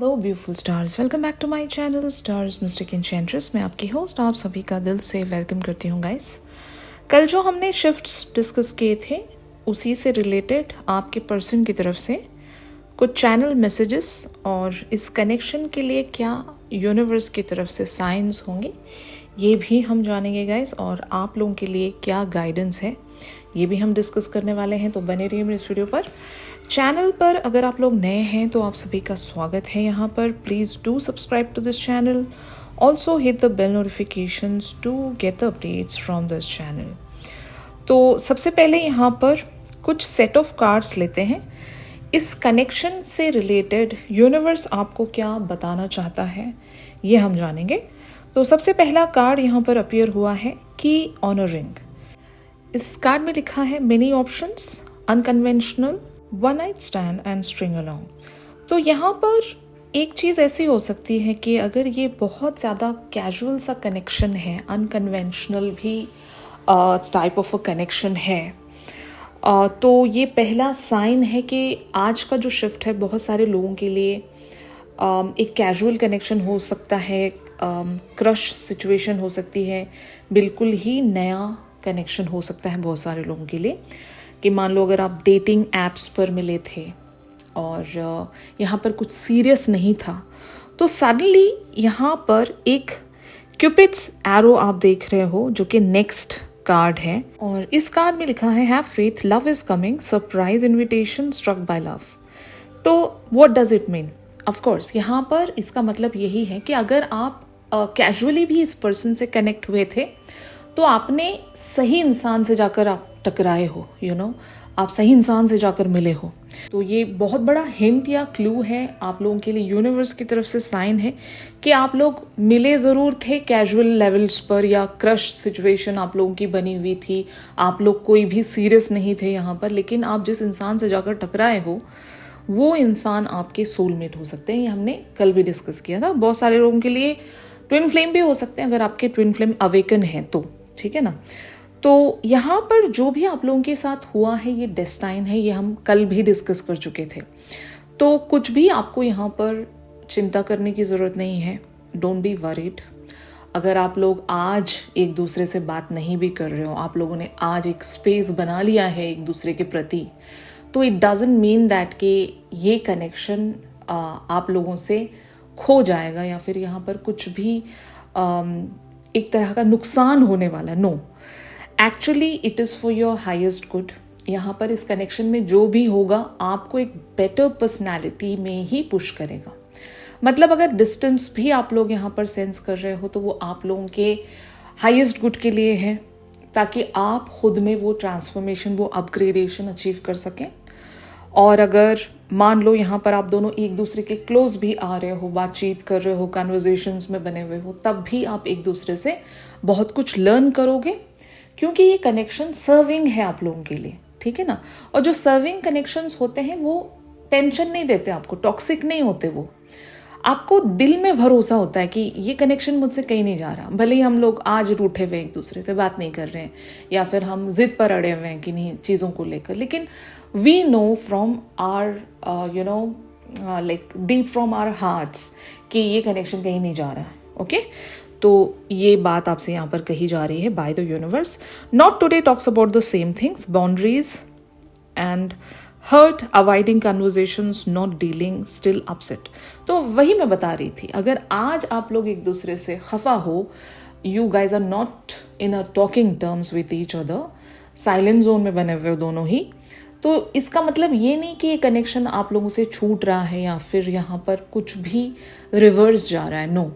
Hello beautiful stars, welcome back to my channel stars mystic enchantress. मैं आपकी host आप सभी का दिल से वेलकम करती हूँ गाइस। कल जो हमने शिफ्ट्स डिस्कस किए थे उसी से रिलेटेड आपके पर्सन की तरफ से कुछ चैनल मैसेजेस और इस कनेक्शन के लिए क्या यूनिवर्स की तरफ से साइंस होंगे ये भी हम जानेंगे गाइस, और आप लोगों के लिए क्या गाइडेंस है ये भी हम डिस्कस करने वाले हैं। तो बने रहिए मेरे इस वीडियो पर। चैनल पर अगर आप लोग नए हैं तो आप सभी का स्वागत है यहाँ पर। Please do subscribe to this channel, also hit the bell notifications to get the updates from this channel. तो सबसे पहले यहाँ पर कुछ सेट ऑफ कार्ड्स लेते हैं। इस कनेक्शन से रिलेटेड यूनिवर्स आपको क्या बताना चाहता है ये हम जानेंगे। तो सबसे पहला कार्ड यहाँ पर अपीयर हुआ है की ऑनरिंग। इस कार्ड में लिखा है many options, unconventional, one night stand and string along. तो यहाँ पर एक चीज़ ऐसी हो सकती है कि अगर ये बहुत ज़्यादा कैजुअल सा कनेक्शन है, अनकन्वेंशनल भी टाइप ऑफ अ कनेक्शन है, तो ये पहला साइन है कि आज का जो शिफ्ट है बहुत सारे लोगों के लिए एक कैजुअल कनेक्शन हो सकता है, क्रश सिचुएशन हो सकती है, बिल्कुल ही नया कनेक्शन हो सकता है बहुत सारे लोगों के लिए। कि मान लो अगर आप डेटिंग ऐप्स पर मिले थे और यहाँ पर कुछ सीरियस नहीं था, तो सडनली यहाँ पर एक क्यूपिड्स एरो आप देख रहे हो जो कि नेक्स्ट कार्ड है, और इस कार्ड में लिखा है have faith, love is coming, surprise invitation, struck by love. तो what does it mean? Of course यहाँ पर इसका मतलब यही है कि अगर आप कैजुअली भी इस पर्सन से कनेक्ट हुए थे तो आपने सही इंसान से जाकर आप टकराए हो, आप सही इंसान से जाकर मिले हो। तो ये बहुत बड़ा हिंट या क्लू है आप लोगों के लिए, यूनिवर्स की तरफ से साइन है कि आप लोग मिले ज़रूर थे कैजुअल लेवल्स पर, या क्रश सिचुएशन आप लोगों की बनी हुई थी, आप लोग कोई भी सीरियस नहीं थे यहाँ पर, लेकिन आप जिस इंसान से जाकर टकराए हो वो इंसान आपके सोलमेट हो सकते हैं। ये हमने कल भी डिस्कस किया था। बहुत सारे लोगों के लिए ट्विन फ्लेम भी हो सकते हैं अगर आपके ट्विन फ्लेम अवेकन है तो, ठीक है ना। तो यहाँ पर जो भी आप लोगों के साथ हुआ है ये डेस्टाइन है, ये हम कल भी डिस्कस कर चुके थे। तो कुछ भी आपको यहाँ पर चिंता करने की ज़रूरत नहीं है, डोंट बी वरीड। अगर आप लोग आज एक दूसरे से बात नहीं भी कर रहे हो, आप लोगों ने आज एक स्पेस बना लिया है एक दूसरे के प्रति, तो इट डजंट मीन दैट कि ये कनेक्शन आप लोगों से खो जाएगा या फिर यहाँ पर कुछ भी एक तरह का नुकसान होने वाला। No, actually it is for your highest good. यहाँ पर इस कनेक्शन में जो भी होगा आपको एक बेटर पर्सनैलिटी में ही पुश करेगा। मतलब अगर डिस्टेंस भी आप लोग यहाँ पर सेंस कर रहे हो तो वो आप लोगों के हाईएस्ट गुड के लिए है, ताकि आप खुद में वो ट्रांसफॉर्मेशन, वो अपग्रेडेशन अचीव कर सकें। और अगर मान लो यहाँ पर आप दोनों एक दूसरे के क्लोज भी आ रहे हो, बातचीत कर रहे हो, कन्वर्सेशंस में बने हुए हो, तब भी आप एक दूसरे से बहुत कुछ लर्न करोगे, क्योंकि ये कनेक्शन सर्विंग है आप लोगों के लिए, ठीक है ना। और जो सर्विंग कनेक्शंस होते हैं वो टेंशन नहीं देते आपको, टॉक्सिक नहीं होते, वो आपको दिल में भरोसा होता है कि ये कनेक्शन मुझसे कहीं नहीं जा रहा। भले ही हम लोग आज रूठे हुए एक दूसरे से बात नहीं कर रहे हैं या फिर हम जिद पर अड़े हुए हैं किन्हीं चीज़ों को लेकर, लेकिन we know from our like deep from our hearts कि ये कनेक्शन कहीं नहीं जा रहा है। ओके, तो ये बात आपसे यहाँ पर कही जा रही है by the universe. Not today talks about the same things, boundaries and hurt, avoiding conversations, not dealing, still upset. तो वही मैं बता रही थी, अगर आज आप लोग एक दूसरे से खफा हो, you guys are not in a talking terms with each other, silent zone में बने हुए दोनों ही, तो इसका मतलब ये नहीं कि ये कनेक्शन आप लोगों से छूट रहा है या फिर यहाँ पर कुछ भी रिवर्स जा रहा है। नो,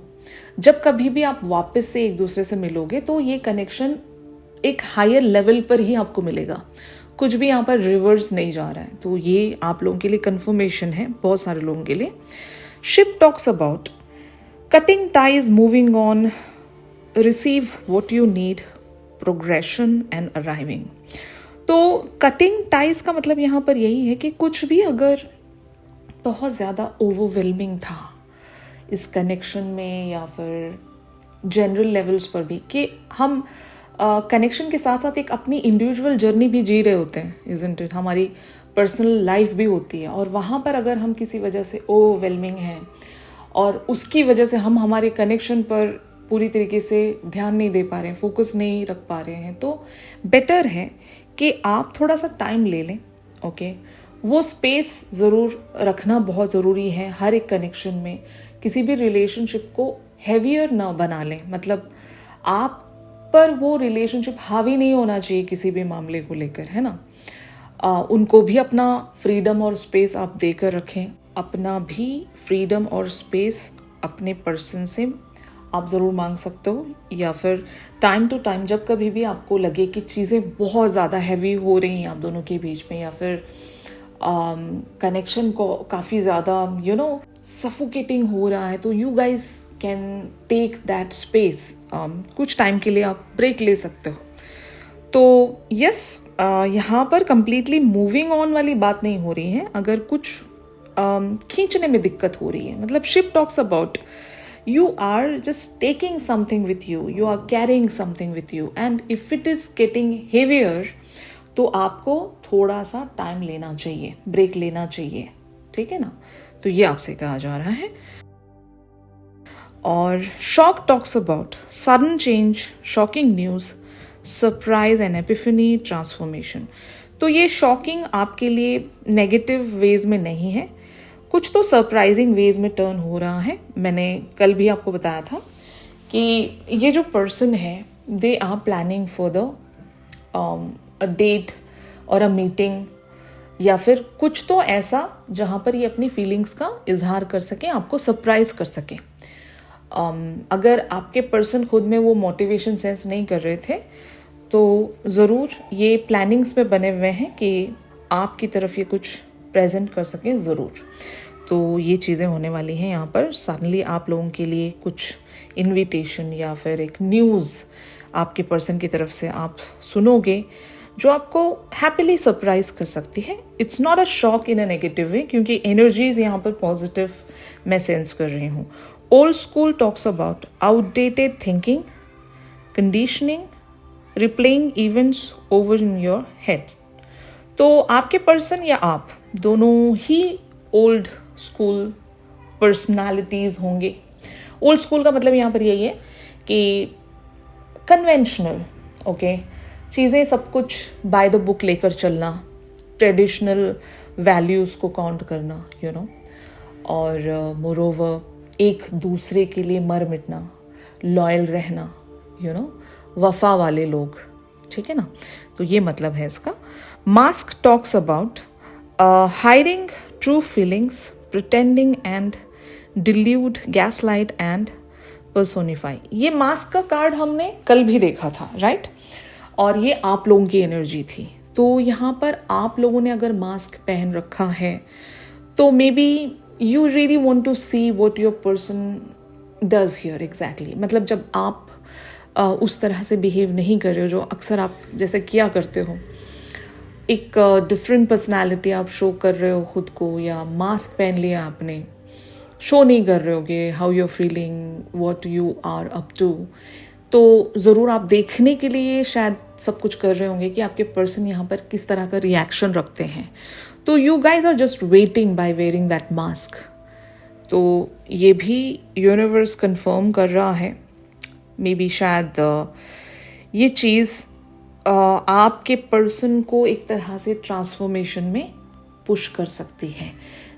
जब कभी भी आप वापस से एक दूसरे से मिलोगे तो ये कनेक्शन एक हायर लेवल पर ही आपको मिलेगा, कुछ भी यहाँ पर रिवर्स नहीं जा रहा है। तो ये आप लोगों के लिए कंफर्मेशन है, बहुत सारे लोगों के लिए। Ship talks about cutting ties, moving on, receive what you need, progression and arriving. तो कटिंग टाइज का मतलब यहाँ पर यही है कि कुछ भी अगर बहुत ज़्यादा ओवरवेलमिंग था इस कनेक्शन में या फिर जनरल लेवल्स पर भी, कि हम कनेक्शन के साथ साथ एक अपनी इंडिविजुअल जर्नी भी जी रहे होते हैं, इजंट इट। हमारी पर्सनल लाइफ भी होती है, और वहाँ पर अगर हम किसी वजह से ओवरवेलमिंग हैं और उसकी वजह से हम हमारे कनेक्शन पर पूरी तरीके से ध्यान नहीं दे पा रहे हैं, फोकस नहीं रख पा रहे हैं, तो बेटर है कि आप थोड़ा सा टाइम ले लें। ओके, वो स्पेस ज़रूर रखना बहुत ज़रूरी है हर एक कनेक्शन में। किसी भी रिलेशनशिप को हैवियर ना बना लें, मतलब आप पर वो रिलेशनशिप हावी नहीं होना चाहिए किसी भी मामले को लेकर, है ना। उनको भी अपना फ्रीडम और स्पेस आप देकर रखें। अपना भी फ्रीडम और स्पेस अपने पर्सन से आप ज़रूर मांग सकते हो, या फिर टाइम टू टाइम जब कभी भी आपको लगे कि चीज़ें बहुत ज़्यादा हैवी हो रही हैं आप दोनों के बीच में, या फिर कनेक्शन को काफ़ी ज़्यादा सफोकेटिंग हो रहा है, तो you guys can take that space. कुछ टाइम के लिए आप ब्रेक ले सकते हो। तो यस, यहाँ पर कंप्लीटली मूविंग ऑन वाली बात नहीं हो रही है। अगर कुछ खींचने में दिक्कत हो रही है, मतलब ship talks about you are just taking something with you, you are carrying something with you, and if it is getting heavier तो आपको थोड़ा सा टाइम लेना चाहिए, ब्रेक लेना चाहिए, ठीक है ना। तो ये आपसे कहा जा रहा है। और shock talks about sudden change, shocking news, surprise and Epiphany, transformation. तो ये शॉकिंग आपके लिए नेगेटिव वेज में नहीं है, कुछ तो सरप्राइजिंग वेज में टर्न हो रहा है। मैंने कल भी आपको बताया था कि ये जो पर्सन है, they are planning for the a date और अ मीटिंग, या फिर कुछ तो ऐसा जहाँ पर ये अपनी फीलिंग्स का इजहार कर सके, आपको सरप्राइज कर सके। अगर आपके पर्सन खुद में वो मोटिवेशन सेंस नहीं कर रहे थे, तो ज़रूर ये प्लानिंग्स में बने हुए हैं कि आपकी तरफ ये कुछ प्रेजेंट कर सकें ज़रूर। तो ये चीज़ें होने वाली हैं यहाँ पर। सडनली आप लोगों के लिए कुछ इनविटेशन या फिर एक न्यूज़ आपके पर्सन की तरफ से आप सुनोगे जो आपको हैप्पीली सरप्राइज कर सकती है। It's not a shock in a negative way, क्योंकि एनर्जीज यहाँ पर पॉजिटिव मैं सेंस कर रही हूँ। Old school talks about outdated thinking, conditioning, replaying events over in your head. तो आपके पर्सन या आप दोनों ही ओल्ड स्कूल पर्सनालिटीज़ होंगे। ओल्ड स्कूल का मतलब यहाँ पर यही है कि कन्वेंशनल, ओके, चीज़ें सब कुछ बाय द बुक लेकर चलना, ट्रेडिशनल वैल्यूज़ को काउंट करना, और मोरोवर एक दूसरे के लिए मर मिटना, लॉयल रहना, वफा वाले लोग, ठीक है ना। तो ये मतलब है इसका। Mask talks about hiding true feelings, pretending and delude, gaslight and personify. ये मास्क का कार्ड हमने कल भी देखा था, राइट, और ये आप लोगों की एनर्जी थी। तो यहाँ पर आप लोगों ने अगर मास्क पहन रखा है तो maybe you really want to see what your person does here exactly. मतलब जब आप उस तरह से बिहेव नहीं कर रहे हो जो अक्सर आप जैसे किया करते हो, एक डिफरेंट पर्सनालिटी आप शो कर रहे हो खुद को, या मास्क पहन लिया आपने, शो नहीं कर रहे होगे how you are feeling, what you are up to. तो ज़रूर आप देखने के लिए शायद सब कुछ कर रहे होंगे कि आपके पर्सन यहाँ पर किस तरह का रिएक्शन रखते हैं। तो you guys are just waiting by wearing that mask. तो ये भी यूनिवर्स कंफर्म कर रहा है। मे बी शायद ये चीज़ आपके पर्सन को एक तरह से ट्रांसफॉर्मेशन में पुश कर सकती है।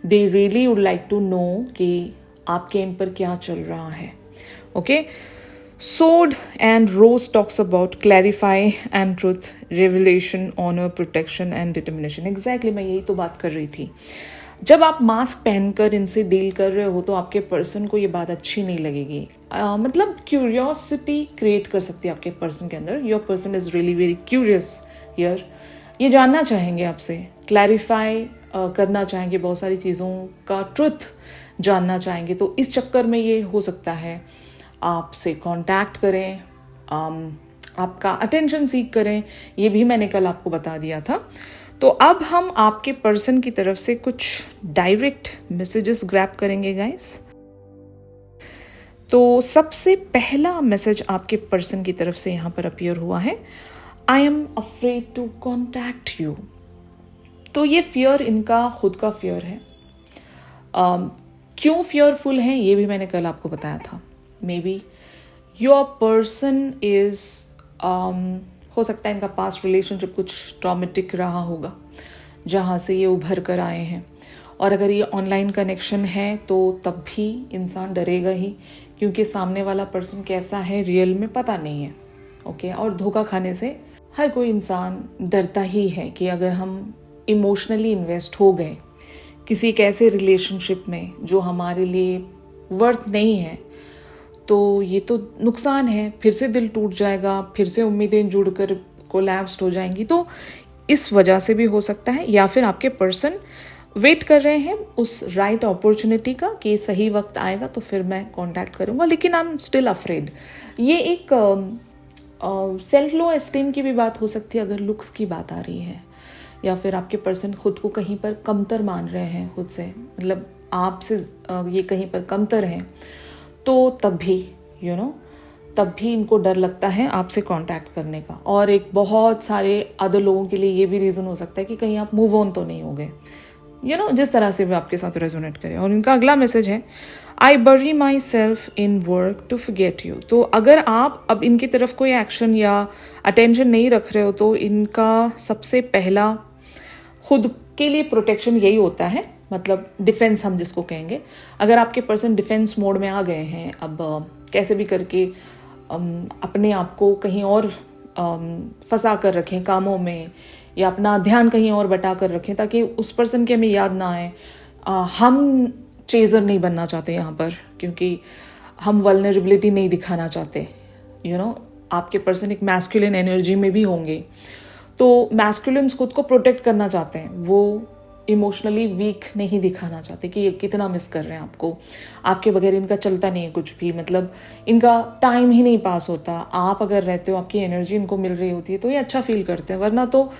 They really would like to know कि आपके एंड पर क्या चल रहा है। Okay, Sword and Rose talks about clarify and truth, revelation, honor, protection and determination. Exactly, मैं यही तो बात कर रही थी। जब आप मास्क पहनकर इनसे डील कर रहे हो तो आपके पर्सन को ये बात अच्छी नहीं लगेगी। मतलब क्यूरियोसिटी क्रिएट कर सकती है आपके पर्सन के अंदर। Your person is really very curious here. ये जानना चाहेंगे आपसे, क्लैरिफाई करना चाहेंगे, बहुत सारी चीज़ों का ट्रुथ जानना चाहेंगे। तो इस चक्कर में ये हो सकता है आपसे कांटेक्ट करें, आपका अटेंशन सीक करें। ये भी मैंने कल आपको बता दिया था। तो अब हम आपके पर्सन की तरफ से कुछ डायरेक्ट मैसेजेस ग्रैब करेंगे गाइस। तो सबसे पहला मैसेज आपके पर्सन की तरफ से यहाँ पर अपीयर हुआ है, I am afraid to contact you. तो ये फियर इनका खुद का फियर है। क्यों फियरफुल हैं ये भी मैंने कल आपको बताया था। May be your person is, हो सकता है इनका पास्ट रिलेशनशिप कुछ ट्रॉमेटिक रहा होगा जहाँ से ये उभर कर आए हैं, और अगर ये ऑनलाइन कनेक्शन है तो तब भी इंसान डरेगा ही, क्योंकि सामने वाला पर्सन कैसा है रियल में पता नहीं है। ओके, और धोखा खाने से हर कोई इंसान डरता ही है कि अगर हम इमोशनली इन्वेस्ट हो गए किसी एक ऐसे रिलेशनशिप में जो हमारे लिए वर्थ नहीं है, तो ये तो नुकसान है, फिर से दिल टूट जाएगा, फिर से उम्मीदें जुड़कर कोलैप्स्ड हो जाएंगी। तो इस वजह से भी हो सकता है, या फिर आपके पर्सन वेट कर रहे हैं उस राइट अपॉर्चुनिटी का कि सही वक्त आएगा तो फिर मैं कांटेक्ट करूंगा, लेकिन आई एम स्टिल अफ्रेड। ये एक सेल्फ लो एस्टीम की भी बात हो सकती है अगर लुक्स की बात आ रही है, या फिर आपके पर्सन खुद को कहीं पर कमतर मान रहे हैं खुद से, मतलब आपसे ये कहीं पर कमतर हैं, तो तब भी तब भी इनको डर लगता है आपसे कांटेक्ट करने का। और एक बहुत सारे अदर लोगों के लिए ये भी रीज़न हो सकता है कि कहीं आप मूव ऑन तो नहीं हो गए, जिस तरह से भी आपके साथ रेजोनेट करें। और इनका अगला मैसेज है, I bury myself in work to forget you. तो अगर आप अब इनकी तरफ कोई एक्शन या अटेंशन नहीं रख रहे हो तो इनका सबसे पहला खुद के लिए प्रोटेक्शन यही होता है, मतलब डिफेंस हम जिसको कहेंगे। अगर आपके पर्सन डिफेंस मोड में आ गए हैं, अब कैसे भी करके अपने आप को कहीं और फंसा कर रखें कामों में, या अपना ध्यान कहीं और बटा कर रखें ताकि उस पर्सन की हमें याद ना आए। हम चेजर नहीं बनना चाहते यहाँ पर, क्योंकि हम वल्नरेबिलिटी नहीं दिखाना चाहते। आपके पर्सन एक मैस्कुलिन एनर्जी में भी होंगे, तो मैस्कुलिन्स खुद को प्रोटेक्ट करना चाहते हैं, वो इमोशनली वीक नहीं दिखाना चाहते कि ये कितना मिस कर रहे हैं आपको, आपके बगैर इनका चलता नहीं है कुछ भी, मतलब इनका टाइम ही नहीं पास होता। आप अगर रहते हो, आपकी एनर्जी इनको मिल रही होती है तो ये अच्छा फील करते हैं, वरना तो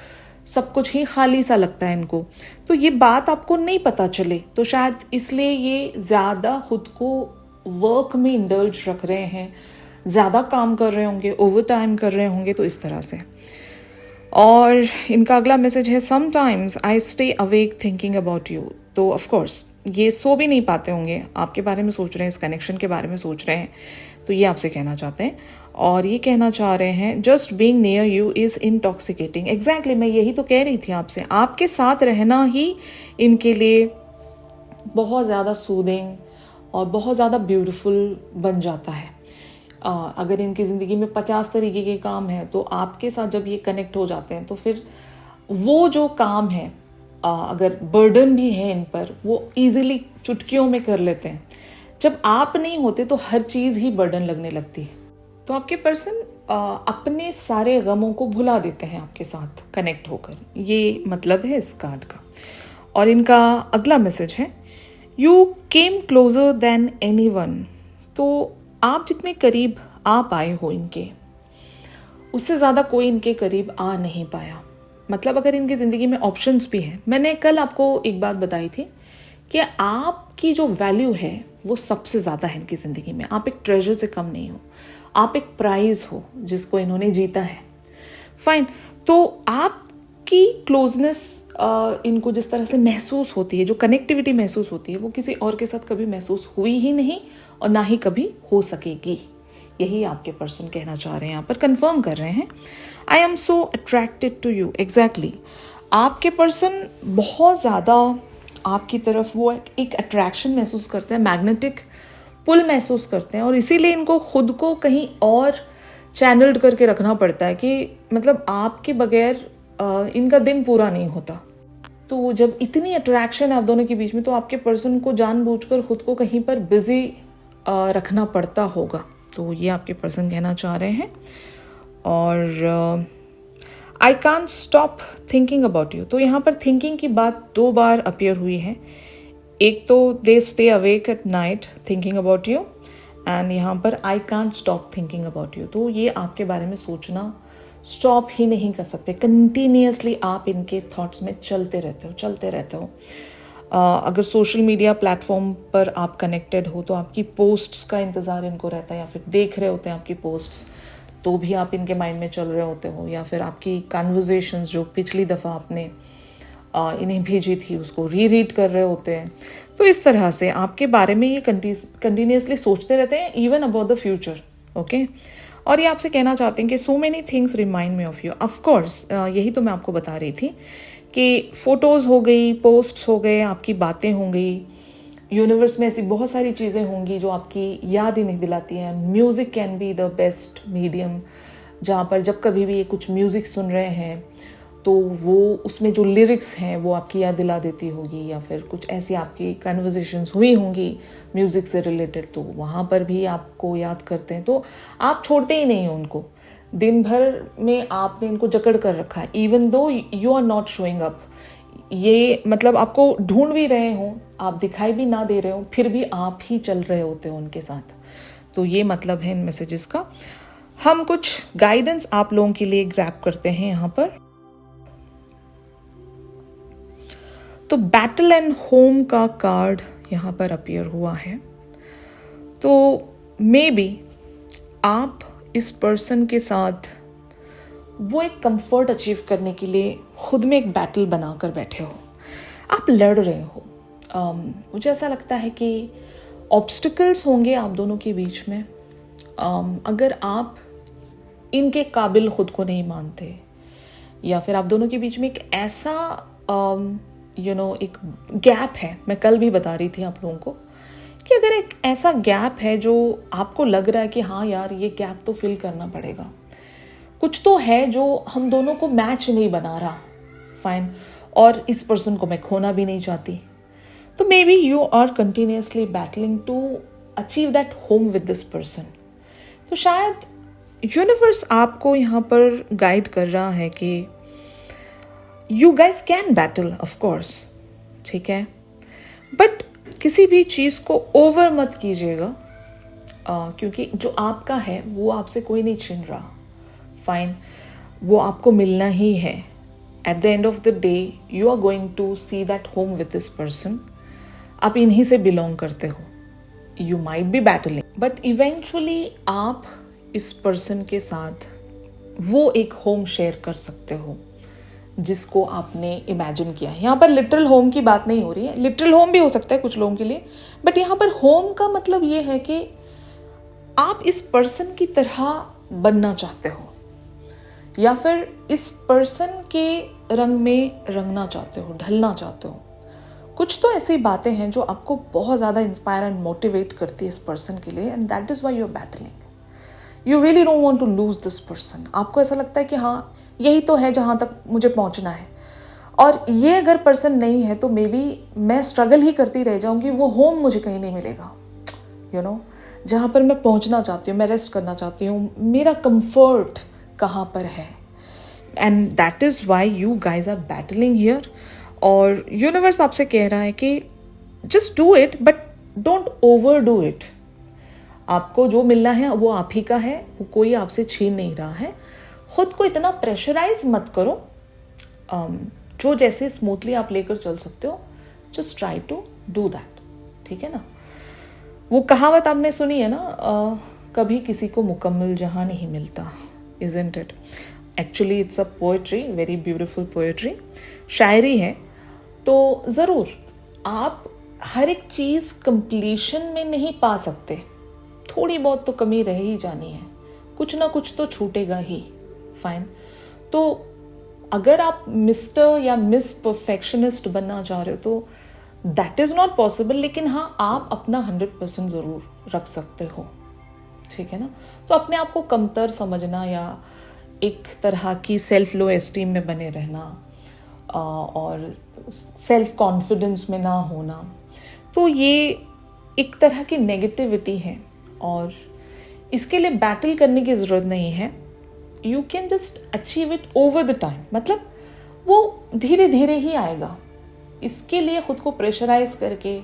सब कुछ ही खाली सा लगता है इनको। तो ये बात आपको नहीं पता चले तो शायद इसलिए ये ज़्यादा खुद को वर्क में इंडल्ज रख रहे हैं, ज़्यादा काम कर रहे होंगे, ओवर टाइम कर रहे होंगे, तो इस तरह से। और इनका अगला मैसेज है, sometimes I stay awake thinking about you. तो ऑफकोर्स ये सो भी नहीं पाते होंगे, आपके बारे में सोच रहे हैं, इस कनेक्शन के बारे में सोच रहे हैं, तो ये आपसे कहना चाहते हैं। और ये कहना चाह रहे हैं, just being near you is intoxicating. Exactly, मैं यही तो कह रही थी आपसे, आपके साथ रहना ही इनके लिए बहुत ज़्यादा सूदिंग और बहुत ज़्यादा ब्यूटीफुल बन जाता है। अगर इनकी ज़िंदगी में 50 तरीके के काम हैं, तो आपके साथ जब ये कनेक्ट हो जाते हैं तो फिर वो जो काम है, अगर बर्डन भी है इन पर, वो इजीली चुटकियों में कर लेते हैं। जब आप नहीं होते तो हर चीज़ ही बर्डन लगने लगती है। तो आपके पर्सन अपने सारे गमों को भुला देते हैं आपके साथ कनेक्ट होकर, ये मतलब है इस कार्ड का। और इनका अगला मैसेज है, you came closure than anyone. तो आप जितने करीब आ पाए हो इनके, उससे ज़्यादा कोई इनके करीब आ नहीं पाया। मतलब अगर इनकी ज़िंदगी में ऑप्शंस भी हैं, मैंने कल आपको एक बात बताई थी कि आपकी जो वैल्यू है वो सबसे ज़्यादा है इनकी ज़िंदगी में। आप एक ट्रेजर से कम नहीं हो, आप एक प्राइज हो जिसको इन्होंने जीता है। फाइन, तो आपकी क्लोजनेस इनको जिस तरह से महसूस होती है, जो कनेक्टिविटी महसूस होती है, वो किसी और के साथ कभी महसूस हुई ही नहीं और ना ही कभी हो सकेगी। यही आपके पर्सन कहना चाह रहे हैं, यहाँ पर कंफर्म कर रहे हैं, I am so attracted to you. Exactly, आपके पर्सन बहुत ज़्यादा आपकी तरफ वो एक अट्रैक्शन महसूस करते हैं, मैग्नेटिक पुल महसूस करते हैं, और इसीलिए इनको खुद को कहीं और चैनल्ड करके रखना पड़ता है कि मतलब आपके बगैर इनका दिन पूरा नहीं होता। तो जब इतनी अट्रैक्शन है आप दोनों के बीच में, तो आपके पर्सन को जानबूझकर खुद को कहीं पर बिजी रखना पड़ता होगा। तो ये आपके पर्सन कहना चाह रहे हैं। और I can't stop thinking about you. तो यहाँ पर थिंकिंग की बात 2 बार अपीयर हुई है। एक तो they stay awake at night thinking about you, and यहाँ पर I can't stop thinking about you. तो ये आपके बारे में सोचना स्टॉप ही नहीं कर सकते, कंटिन्यूसली आप इनके थॉट्स में चलते रहते हो। अगर सोशल मीडिया प्लेटफॉर्म पर आप कनेक्टेड हो तो आपकी पोस्ट्स का इंतज़ार इनको रहता है, या फिर देख रहे होते हैं आपकी पोस्ट्स तो भी आप इनके माइंड में चल रहे होते हो, या फिर आपकी कन्वर्सेशंस जो पिछली दफ़ा आपने इन्हें भेजी थी उसको रीड कर रहे होते हैं। तो इस तरह से आपके बारे में ये कंटिन्यूसली सोचते रहते हैं, even about the future. Okay, और ये आपसे कहना चाहते हैं कि so many things remind me of you. Of course यही तो मैं आपको बता रही थी कि फ़ोटोज़ हो गई, पोस्ट्स हो गए, आपकी बातें हो गई, यूनिवर्स में ऐसी बहुत सारी चीज़ें होंगी जो आपकी याद ही नहीं दिलाती हैं। Music can be the best medium, जहाँ पर जब कभी भी ये कुछ म्यूज़िक सुन रहे हैं तो वो उसमें जो लिरिक्स हैं वो आपकी याद दिला देती होगी, या फिर कुछ ऐसी आपकी कन्वर्सेशंस हुई होंगी म्यूज़िक से रिलेटेड, तो वहाँ पर भी आपको याद करते हैं। तो आप छोड़ते ही नहीं हो उनको, दिन भर में आपने इनको जकड़ कर रखा है, even though you are not showing up. ये मतलब आपको ढूंढ भी रहे हो, आप दिखाई भी ना दे रहे हो, फिर भी आप ही चल रहे होते हो उनके साथ। तो ये मतलब है इन मैसेजेस का। हम कुछ गाइडेंस आप लोगों के लिए ग्रैब करते हैं यहाँ पर। तो बैटल एंड होम का कार्ड यहाँ पर अपीयर हुआ है। तो मे बी आप इस पर्सन के साथ वो एक कंफर्ट अचीव करने के लिए खुद में एक बैटल बनाकर बैठे हो, आप लड़ रहे हो। मुझे ऐसा लगता है कि ऑब्स्टिकल्स होंगे आप दोनों के बीच में। अगर आप इनके काबिल खुद को नहीं मानते, या फिर आप दोनों के बीच में एक ऐसा एक गैप है, मैं कल भी बता रही थी आप लोगों को कि अगर एक ऐसा गैप है जो आपको लग रहा है कि हाँ यार ये गैप तो फिल करना पड़ेगा, कुछ तो है जो हम दोनों को मैच नहीं बना रहा, फाइन, और इस पर्सन को मैं खोना भी नहीं चाहती, तो maybe you are continuously battling to achieve that home with this person. तो शायद यूनिवर्स आपको यहाँ पर गाइड कर रहा है कि you guys can battle, of course, ठीक है, बट किसी भी चीज़ को ओवर मत कीजिएगा, क्योंकि जो आपका है वो आपसे कोई नहीं छीन रहा, फाइन, वो आपको मिलना ही है। At the end of the day you are going to see that home with this person. आप इन्हीं से बिलोंग करते हो। You might be battling, but eventually आप इस पर्सन के साथ वो एक होम शेयर कर सकते हो जिसको आपने इमेजिन किया है। यहाँ पर लिटरल होम की बात नहीं हो रही है, लिटरल होम भी हो सकता है कुछ लोगों के लिए, बट यहाँ पर होम का मतलब ये है कि आप इस पर्सन की तरह बनना चाहते हो, या फिर इस पर्सन के रंग में रंगना चाहते हो, ढलना चाहते हो। कुछ तो ऐसी बातें हैं जो आपको बहुत ज़्यादा इंस्पायर एंड मोटिवेट करती है इस पर्सन के लिए, and that is why you are battling. You really don't want to lose this person. आपको ऐसा लगता है कि हाँ यही तो है जहाँ तक मुझे पहुँचना है, और ये अगर पर्सन नहीं है तो मे बी मैं स्ट्रगल ही करती रह जाऊँगी, वो होम मुझे कहीं नहीं मिलेगा, जहाँ पर मैं पहुँचना चाहती हूँ, मैं रेस्ट करना चाहती हूँ, मेरा कंफर्ट कहाँ पर है। And that is why you guys are battling here. और यूनिवर्स आपसे कह रहा है कि just do it, but don't overdo it. आपको जो मिलना है वो आप ही का है, वो कोई आपसे छीन नहीं रहा है। खुद को इतना प्रेशराइज मत करो। जो जैसे स्मूथली आप लेकर चल सकते हो, just try to do that, ठीक है ना। वो कहावत आपने सुनी है ना, कभी किसी को मुकम्मल जहां नहीं मिलता, isn't it. Actually it's a poetry, very beautiful poetry, शायरी है। तो ज़रूर आप हर एक चीज़ कंप्लीशन में नहीं पा सकते, थोड़ी बहुत तो कमी रह ही जानी है, कुछ ना कुछ तो छूटेगा ही, फाइन। तो अगर आप मिस्टर या मिस परफेक्शनिस्ट बनना चाह रहे हो तो दैट इज़ नॉट पॉसिबल, लेकिन हाँ आप अपना 100% ज़रूर रख सकते हो, ठीक है ना। तो अपने आप को कमतर समझना या एक तरह की सेल्फ लो एस्टीम में बने रहना और सेल्फ कॉन्फिडेंस में ना होना, तो ये एक तरह की नेगेटिविटी है, और इसके लिए बैटल करने की ज़रूरत नहीं है। You can just achieve it over the time, मतलब वो धीरे धीरे ही आएगा। इसके लिए खुद को प्रेशराइज करके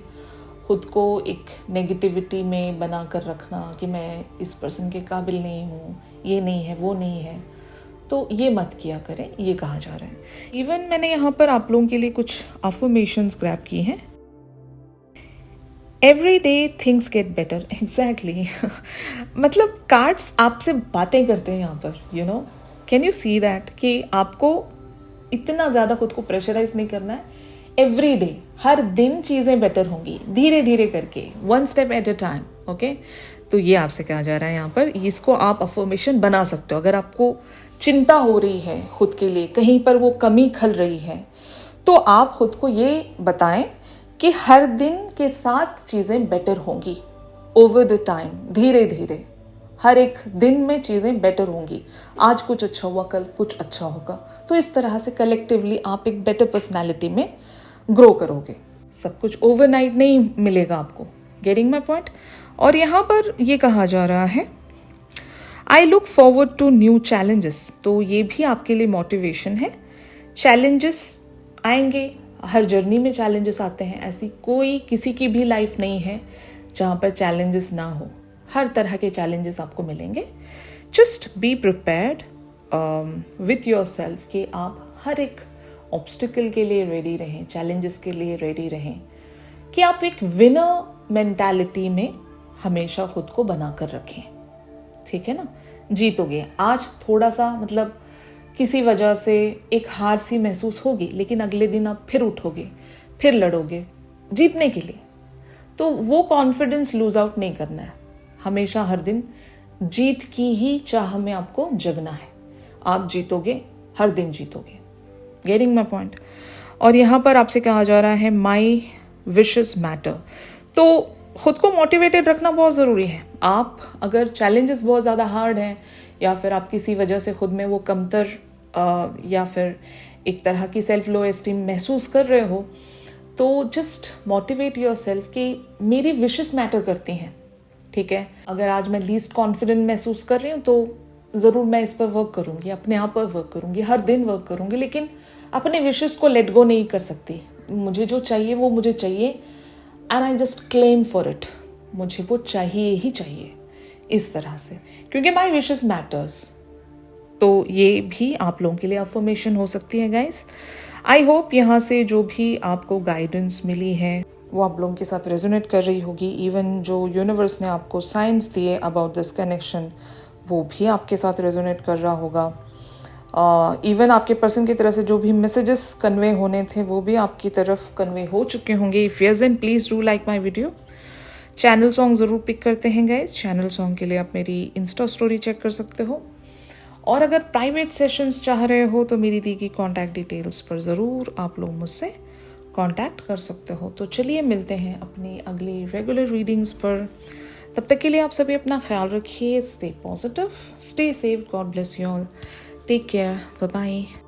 खुद को एक नेगेटिविटी में बना कर रखना कि मैं इस पर्सन के काबिल नहीं हूँ, ये नहीं है, वो नहीं है, तो ये मत किया करें, ये कहा जा रहा है। इवन मैंने यहाँ पर आप लोगों के लिए कुछ अफर्मेशंस ग्रैब की हैं। Every day things get better, exactly. मतलब कार्ड्स आपसे बातें करते हैं यहाँ पर, कैन यू सी दैट, कि आपको इतना ज़्यादा खुद को प्रेशराइज नहीं करना है। एवरी डे, हर दिन चीज़ें बेटर होंगी, धीरे धीरे करके, 1 step at a time. Okay, तो ये आपसे कहा जा रहा है यहाँ पर, इसको आप अफर्मेशन बना सकते हो। अगर आपको चिंता हो रही है खुद के लिए, कहीं पर वो कमी खल रही है, तो आप खुद को ये बताएं कि हर दिन के साथ चीज़ें बेटर होंगी, ओवर द टाइम, धीरे धीरे हर एक दिन में चीज़ें बेटर होंगी। आज कुछ अच्छा हुआ, कल कुछ अच्छा होगा। तो इस तरह से कलेक्टिवली आप एक बेटर पर्सनैलिटी में ग्रो करोगे। सब कुछ ओवरनाइट नहीं मिलेगा आपको। Getting my point. और यहाँ पर ये कहा जा रहा है, I look forward to new challenges. तो ये भी आपके लिए मोटिवेशन है। चैलेंजेस आएंगे, हर जर्नी में चैलेंजेस आते हैं। ऐसी कोई किसी की भी लाइफ नहीं है जहाँ पर चैलेंजेस ना हो। हर तरह के चैलेंजेस आपको मिलेंगे। Just be prepared with your self कि आप हर एक ऑब्स्टिकल के लिए रेडी रहें, चैलेंजेस के लिए रेडी रहें, कि आप एक विनर मेंटालिटी में हमेशा खुद को बनाकर रखें। ठीक है ना, जीतोगे। आज थोड़ा सा मतलब किसी वजह से एक हार सी महसूस होगी, लेकिन अगले दिन आप फिर उठोगे, फिर लड़ोगे जीतने के लिए। तो वो कॉन्फिडेंस लूज आउट नहीं करना है। हमेशा हर दिन जीत की ही चाह में आपको जगना है। आप जीतोगे, हर दिन जीतोगे। Getting my point. और यहाँ पर आपसे कहा जा रहा है, माई विशेस मैटर। तो खुद को मोटिवेटेड रखना बहुत ज़रूरी है। आप अगर चैलेंजेस बहुत ज़्यादा हार्ड हैं, या फिर आप किसी वजह से खुद में वो कमतर या फिर एक तरह की सेल्फ लो एस्टीम महसूस कर रहे हो, तो जस्ट मोटिवेट योर सेल्फ कि मेरी विशेस मैटर करती हैं। ठीक है, अगर आज मैं लीस्ट कॉन्फिडेंट महसूस कर रही हूँ तो ज़रूर मैं इस पर वर्क करूँगी, अपने आप पर वर्क करूँगी, हर दिन वर्क करूँगी, लेकिन अपने विशेस को लेट गो नहीं कर सकती। मुझे जो चाहिए वो मुझे चाहिए, and I just claim for it. मुझे वो चाहिए ही चाहिए, इस तरह से, क्योंकि माई विशेस मैटर्स। तो ये भी आप लोगों के लिए अफर्मेशन हो सकती है गाइस। आई होप यहाँ से जो भी आपको गाइडेंस मिली है वो आप लोगों के साथ रेजोनेट कर रही होगी। इवन जो यूनिवर्स ने आपको साइंस दिए अबाउट दिस कनेक्शन, वो भी आपके साथ रेजोनेट कर रहा होगा। इवन आपके पर्सन की तरफ से जो भी मैसेजेस कन्वे होने थे वो भी आपकी तरफ कन्वे हो चुके होंगे। If yes then please do like my video. Channel song ज़रूर पिक करते हैं गाइस। चैनल सॉन्ग के लिए आप मेरी इंस्टा स्टोरी चेक कर सकते हो। और अगर प्राइवेट सेशंस चाह रहे हो तो मेरी दी गई कॉन्टैक्ट डिटेल्स पर ज़रूर आप लोग मुझसे कांटेक्ट कर सकते हो। तो चलिए मिलते हैं अपनी अगली रेगुलर रीडिंग्स पर। तब तक के लिए आप सभी अपना ख्याल रखिए। Stay positive, stay safe, God bless you all, take care, bye bye.